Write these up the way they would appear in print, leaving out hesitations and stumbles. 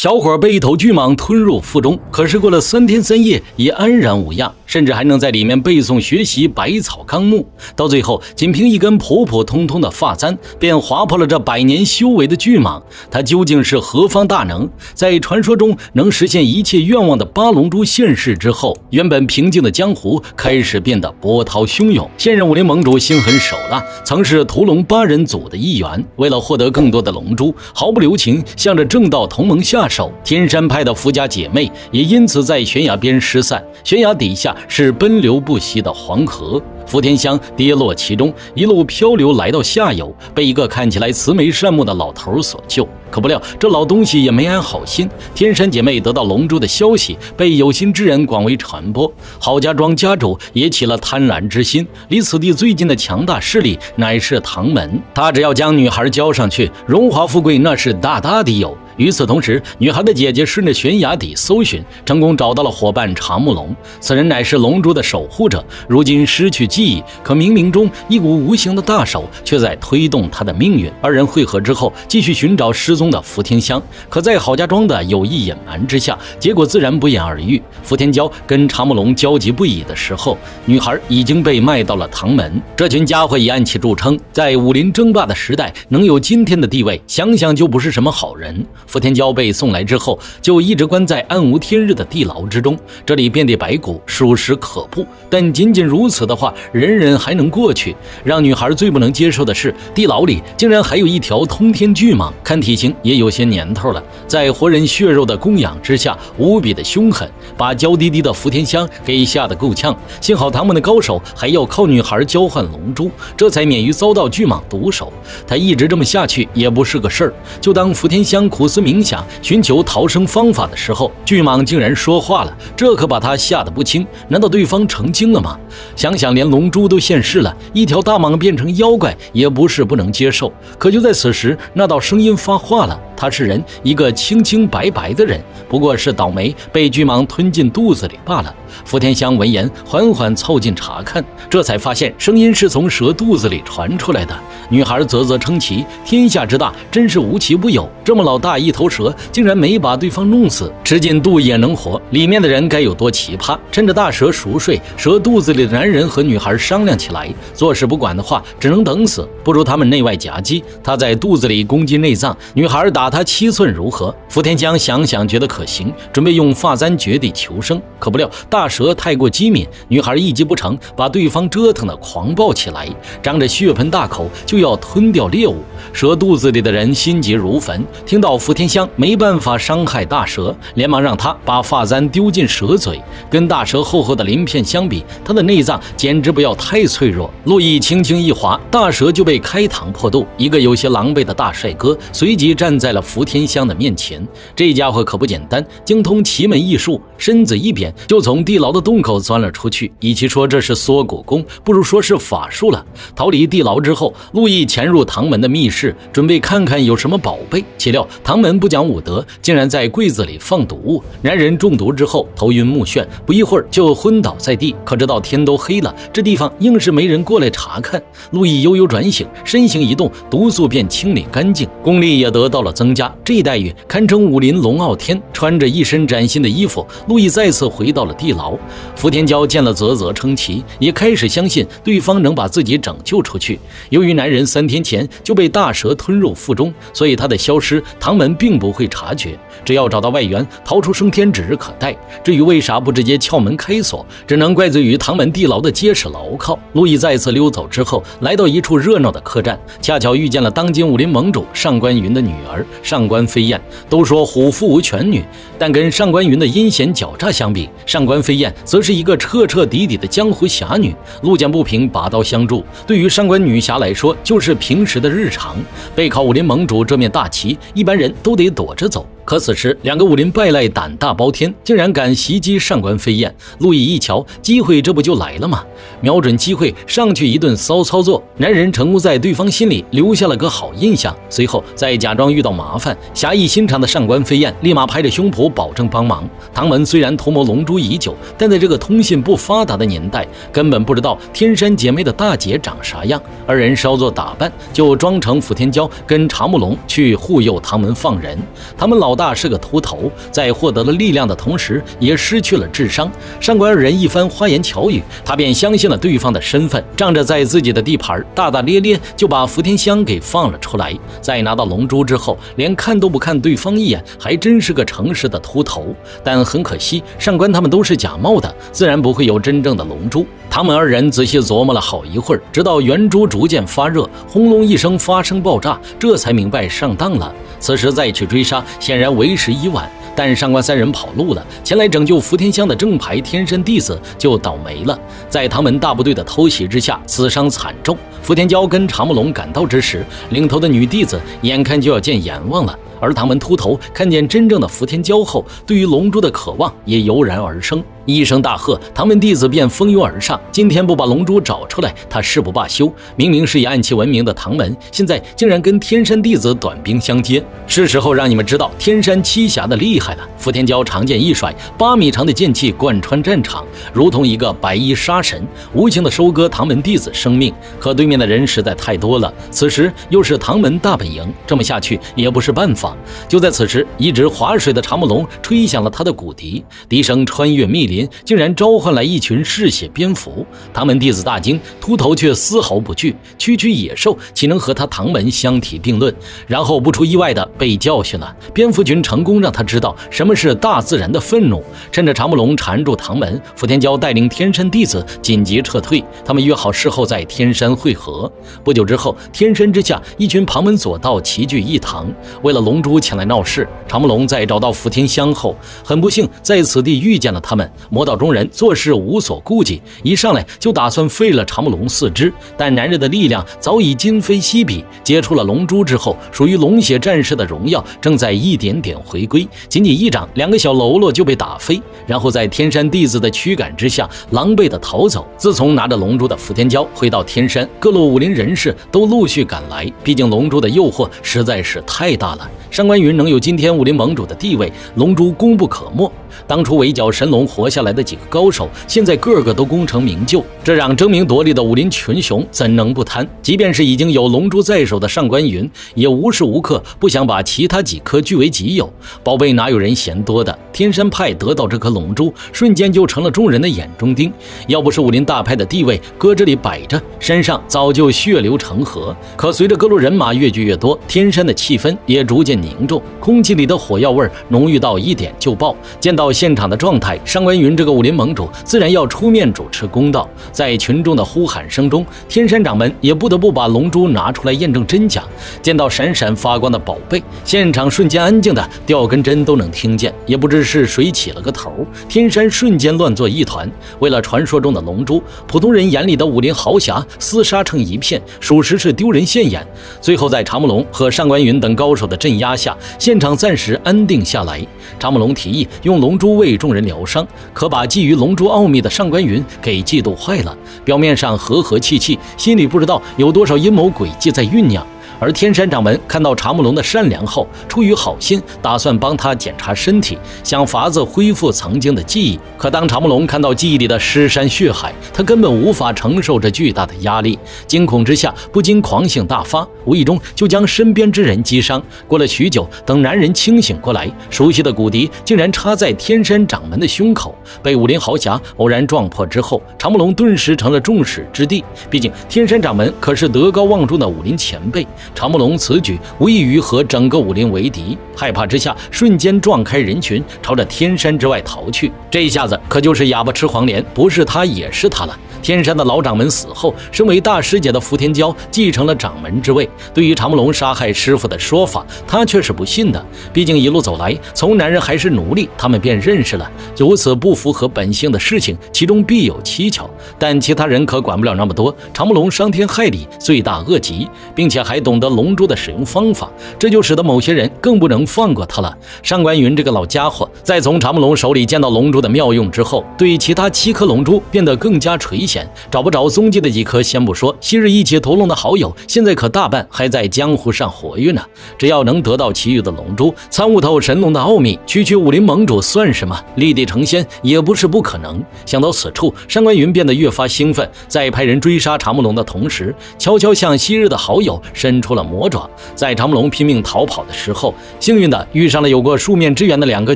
小伙被一头巨蟒吞入腹中，可是过了3天3夜也安然无恙，甚至还能在里面背诵学习百草纲目。到最后，仅凭一根普普通通的发簪，便划破了这100年修为的巨蟒。他究竟是何方大能？在传说中能实现一切愿望的8龙珠现世之后，原本平静的江湖开始变得波涛汹涌。现任武林盟主心狠手辣，曾是屠龙8人组的一员，为了获得更多的龙珠，毫不留情向着正道同盟下手。天山派的福家姐妹也因此在悬崖边失散，悬崖底下是奔流不息的黄河。福田香跌落其中，一路漂流来到下游，被一个看起来慈眉善目的老头所救。可不料这老东西也没安好心，天山姐妹得到龙珠的消息被有心之人广为传播，郝家庄家主也起了贪婪之心。离此地最近的强大势力乃是唐门，他只要将女孩交上去，荣华富贵那是大大的有。与此同时，女孩的姐姐顺着悬崖底搜寻，成功找到了伙伴查木龙。此人乃是龙珠的守护者，如今失去记忆，可冥冥中一股无形的大手却在推动他的命运。二人会合之后，继续寻找失踪的福田香，可在郝家庄的有意隐瞒之下，结果自然不言而喻。福田娇跟查木龙焦急不已的时候，女孩已经被卖到了唐门。这群家伙以暗器著称，在武林争霸的时代能有今天的地位，想想就不是什么好人。福田娇被送来之后，就一直关在暗无天日的地牢之中，这里遍地白骨，属实可怖。但仅仅如此的话，人人还能过去。让女孩最不能接受的是，地牢里竟然还有一条通天巨蟒，看体型也有些年头了，在活人血肉的供养之下，无比的凶狠，把娇滴滴的福田香给吓得够呛。幸好唐门的高手还要靠女孩交换龙珠，这才免于遭到巨蟒毒手。他一直这么下去也不是个事儿。就当福田香苦思冥想，寻求逃生方法的时候，巨蟒竟然说话了，这可把他吓得不轻。难道对方成精了吗？想想连龙珠都现世了，一条大蟒变成妖怪也不是不能接受。可就在此时，那道声音发话了，他是人，一个清清白白的人，不过是倒霉被巨蟒吞进肚子里罢了。福田香闻言缓缓凑近查看，这才发现声音是从蛇肚子里传出来的。女孩啧啧称奇，天下之大真是无奇不有，这么老大一头蛇竟然没把对方弄死，吃进肚也能活，里面的人该有多奇葩。趁着大蛇熟睡，蛇肚子里的男人和女孩商量起来，坐视不管的话只能等死，不如他们内外夹击，他在肚子里攻击内脏，女孩打他7寸如何？福田香想想觉得可行，准备用发簪绝地求生。可不料大蛇太过机敏，女孩一击不成，把对方折腾得狂暴起来，张着血盆大口就要吞掉猎物。蛇肚子里的人心急如焚，听到福田香没办法伤害大蛇，连忙让他把发簪丢进蛇嘴。跟大蛇厚厚的鳞片相比，他的内脏简直不要太脆弱。路易轻轻一划，大蛇就被开膛破肚。一个有些狼狈的大帅哥随即站在了福田香的面前。这家伙可不简单，精通奇门异术，身子一扁就从地牢的洞口钻了出去。与其说这是缩骨功，不如说是法术了。逃离地牢之后，路易潜入唐门的密室，准备看看有什么宝贝。岂料唐门不讲武德，竟然在柜子里放毒物。男人中毒之后头晕目眩，不一会儿就昏倒在地。可直到天都黑了，这地方硬是没人过来查看。路易悠悠转醒，身形一动，毒素便清理干净，功力也得到了增加。这一待遇堪称武林龙傲天。穿着一身崭新的衣服，路易再次回到了地牢。福田娇见了啧啧称奇，也开始相信对方能把自己拯救出去。由于男人3天前就被大蛇吞入腹中，所以他的消失唐门并不会察觉。只要找到外援，逃出升天指日可待。至于为啥不直接撬门开锁，只能怪罪于唐门地牢的结实牢靠。路易再次溜走之后，来到一处热闹的客栈，恰巧遇见了当今武林盟主上官云的女儿上官飞燕。都说虎父无犬女，但跟上官云的阴险狡诈相比，上官飞燕则是一个彻彻底底的江湖侠女，路见不平拔刀相助。对于上官女侠来说，就是平时的日常。背靠武林盟主这面大旗，一般人都得躲着走。可此时2个武林败类胆大包天，竟然敢袭击上官飞燕。路易一瞧，机会这不就来了吗？瞄准机会上去一顿骚操作，男人成功在对方心里留下了个好印象。随后再假装遇到麻烦，侠义心肠的上官飞燕立马拍着胸脯保证帮忙。唐门虽然图谋龙珠已久，但在这个通信不发达的年代，根本不知道天山姐妹的大姐长啥样。二人稍作打扮，就装成福田娇跟查木龙去护佑唐门放人。他们老老大是个秃头，在获得了力量的同时，也失去了智商。上官二人一番花言巧语，他便相信了对方的身份，仗着在自己的地盘，大大咧咧就把福田香给放了出来。在拿到龙珠之后，连看都不看对方一眼，还真是个诚实的秃头。但很可惜，上官他们都是假冒的，自然不会有真正的龙珠。他们二人仔细琢磨了好一会儿，直到圆珠逐渐发热，轰隆一声发生爆炸，这才明白上当了。此时再去追杀，显然为时已晚。但上官三人跑路了，前来拯救福田香的正牌天山弟子就倒霉了，在唐门大部队的偷袭之下，死伤惨重。福田蛟跟长木龙赶到之时，领头的女弟子眼看就要见阎王了。而唐门秃头看见真正的福田蛟后，对于龙珠的渴望也油然而生，一声大喝，唐门弟子便蜂拥而上。今天不把龙珠找出来，他誓不罢休。明明是以暗器闻名的唐门，现在竟然跟天山弟子短兵相接，是时候让你们知道天山七侠的厉害了。福田蛟长剑一甩，8米长的剑气贯穿战场，如同一个白衣杀神，无情的收割唐门弟子生命。可对面的人实在太多了，此时又是唐门大本营，这么下去也不是办法。就在此时，一直划水的长木龙吹响了他的骨笛，笛声穿越密林，竟然召唤来一群嗜血蝙蝠。唐门弟子大惊，秃头却丝毫不惧，区区野兽岂能和他唐门相提并论？然后不出意外的被教训了。蝙蝠群成功让他知道什么是大自然的愤怒。趁着长木龙缠住唐门，福田蛟带领天山弟子紧急撤退，他们约好事后在天山会合。不久之后，天山之下一群旁门左道齐聚一堂，为了龙珠前来闹事。长木龙在找到福田香后，很不幸在此地遇见了他们。魔道中人做事无所顾忌，一上来就打算废了长木龙4肢，但男人的力量早已今非昔比，接触了龙珠之后，属于龙血战士的荣耀正在一点点回归。仅仅一掌，2个小喽啰就被打飞，然后在天山弟子的驱赶之下狼狈的逃走。自从拿着龙珠的福田蛟回到天山，各路武林人士都陆续赶来，毕竟龙珠的诱惑实在是太大了。上官云能有今天武林盟主的地位，龙珠功不可没。当初围剿神龙活下来的几个高手，现在个个都功成名就，这让争名夺利的武林群雄怎能不贪？即便是已经有龙珠在手的上官云，也无时无刻不想把其他几颗据为己有。宝贝哪有人嫌多的？天山派得到这颗龙珠，瞬间就成了众人的眼中钉。要不是武林大派的地位搁这里摆着，山上早就血流成河。可随着各路人马越聚越多，天山的气氛也逐渐凝重，空气里的火药味浓郁到一点就爆。见到现场的状态，上官云这个武林盟主自然要出面主持公道。在群众的呼喊声中，天山掌门也不得不把龙珠拿出来验证真假。见到闪闪发光的宝贝，现场瞬间安静的掉根针都能听见。也不知是谁起了个头，天山瞬间乱作一团。为了传说中的龙珠，普通人眼里的武林豪侠厮杀成一片，属实是丢人现眼。最后在长木龙和上官云等高手的镇压下，现场暂时安定下来。长木龙提议用龙珠为众人疗伤，可把觊觎龙珠奥秘的上官云给嫉妒坏了。表面上和和气气，心里不知道有多少阴谋诡计在酝酿。而天山掌门看到长木龙的善良后，出于好心，打算帮他检查身体，想法子恢复曾经的记忆。可当长木龙看到记忆里的尸山血海，他根本无法承受这巨大的压力，惊恐之下不禁狂性大发，无意中就将身边之人击伤。过了许久，等男人清醒过来，熟悉的骨笛竟然插在天山掌门的胸口。被武林豪侠偶然撞破之后，长木龙顿时成了众矢之的。毕竟天山掌门可是德高望重的武林前辈，长木龙此举无异于和整个武林为敌，害怕之下瞬间撞开人群，朝着天山之外逃去。这一下子可就是哑巴吃黄连，不是他也是他了。天山的老掌门死后，身为大师姐的福田蛟继承了掌门之位。对于长木龙杀害师傅的说法，他却是不信的。毕竟一路走来，从男人还是奴隶，他们便认识了。如此不符合本性的事情，其中必有蹊跷。但其他人可管不了那么多。长木龙伤天害理，罪大恶极，并且还懂得龙珠的使用方法，这就使得某些人更不能放过他了。上官云这个老家伙，在从长木龙手里见到龙珠的妙用之后，对其他7颗龙珠变得更加垂涎。找不着踪迹的几颗先不说，昔日一起屠龙的好友，现在可大半还在江湖上活跃呢。只要能得到其余的龙珠，参悟透神龙的奥秘，区武林盟主算什么？立地成仙也不是不可能。想到此处，上官云变得越发兴奋，在派人追杀长木龙的同时，悄悄向昔日的好友伸出出了魔爪。在常慕龙拼命逃跑的时候，幸运的遇上了有过数面之缘的2个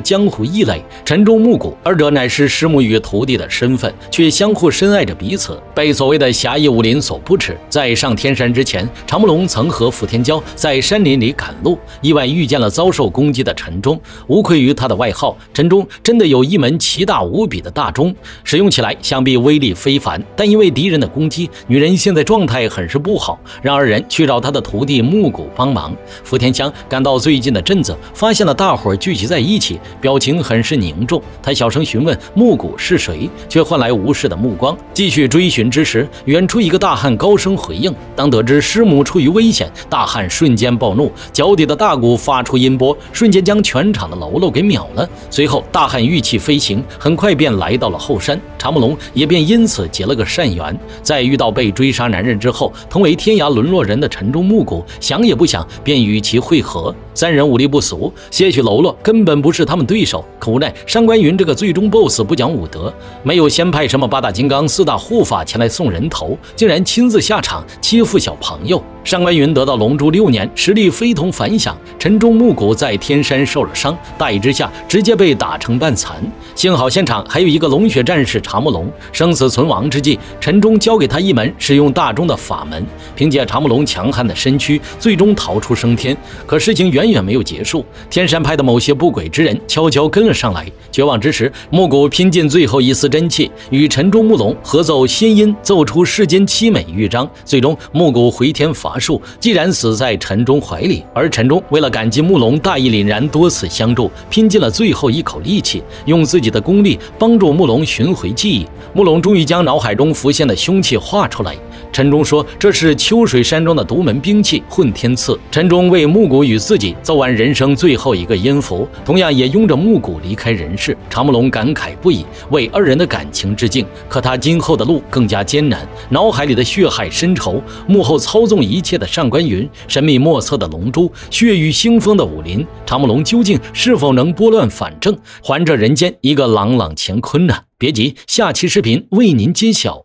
江湖异类陈忠、木谷，二者乃是师母与徒弟的身份，却相互深爱着彼此，被所谓的侠义武林所不齿。在上天山之前，常慕龙曾和傅天骄在山林里赶路，意外遇见了遭受攻击的陈忠。无愧于他的外号，陈忠真的有一门奇大无比的大钟，使用起来想必威力非凡。但因为敌人的攻击，女人现在状态很是不好，让二人去找他的徒弟木谷帮忙。傅天香赶到最近的镇子，发现了大伙聚集在一起，表情很是凝重。他小声询问木谷是谁，却换来无视的目光。继续追寻之时，远处一个大汉高声回应。当得知师母处于危险，大汉瞬间暴怒，脚底的大鼓发出音波，瞬间将全场的喽啰给秒了。随后大汉玉气飞行，很快便来到了后山，常慕龙也便因此结了个善缘。在遇到被追杀男人之后，同为天涯沦落人的陈忠、木谷想也不想便与其会合。3人武力不俗，些许喽啰根本不是他们对手。可无奈上官云这个最终 BOSS 不讲武德，没有先派什么8大金刚、4大护法前来送人头，竟然亲自下场欺负小朋友。上官云得到龙珠6年，实力非同凡响。陈忠、木谷在天山受了伤，大意之下直接被打成半残。幸好现场还有一个龙血战士查木龙，生死存亡之际，陈忠教给他一门使用大钟的法门，凭借查木龙强悍的身躯，最终逃出升天。可事情远远没有结束，天山派的某些不轨之人悄悄跟了上来。绝望之时，木谷拼尽最后一丝真气，与陈忠、木龙合奏仙音，奏出世间凄美乐章。最终木谷回天乏术，既然死在陈忠怀里。而陈忠为了感激木龙大义凛然，多次相助，拼尽了最后一口力气，用自己的功力帮助木龙寻回记忆。木龙终于将脑海中浮现的凶器画出来。陈忠说这是秋水山中的独门兵器混天刺。陈忠为木谷与自己奏完人生最后一个音符，同样也拥着木谷离开人世。常慕龙感慨不已，为二人的感情致敬。可他今后的路更加艰难，脑海里的血海深仇，幕后操纵一切的上官云，神秘莫测的龙珠，血雨腥风的武林，常慕龙究竟是否能拨乱反正，还这人间一个朗朗乾坤呢？别急，下期视频为您揭晓。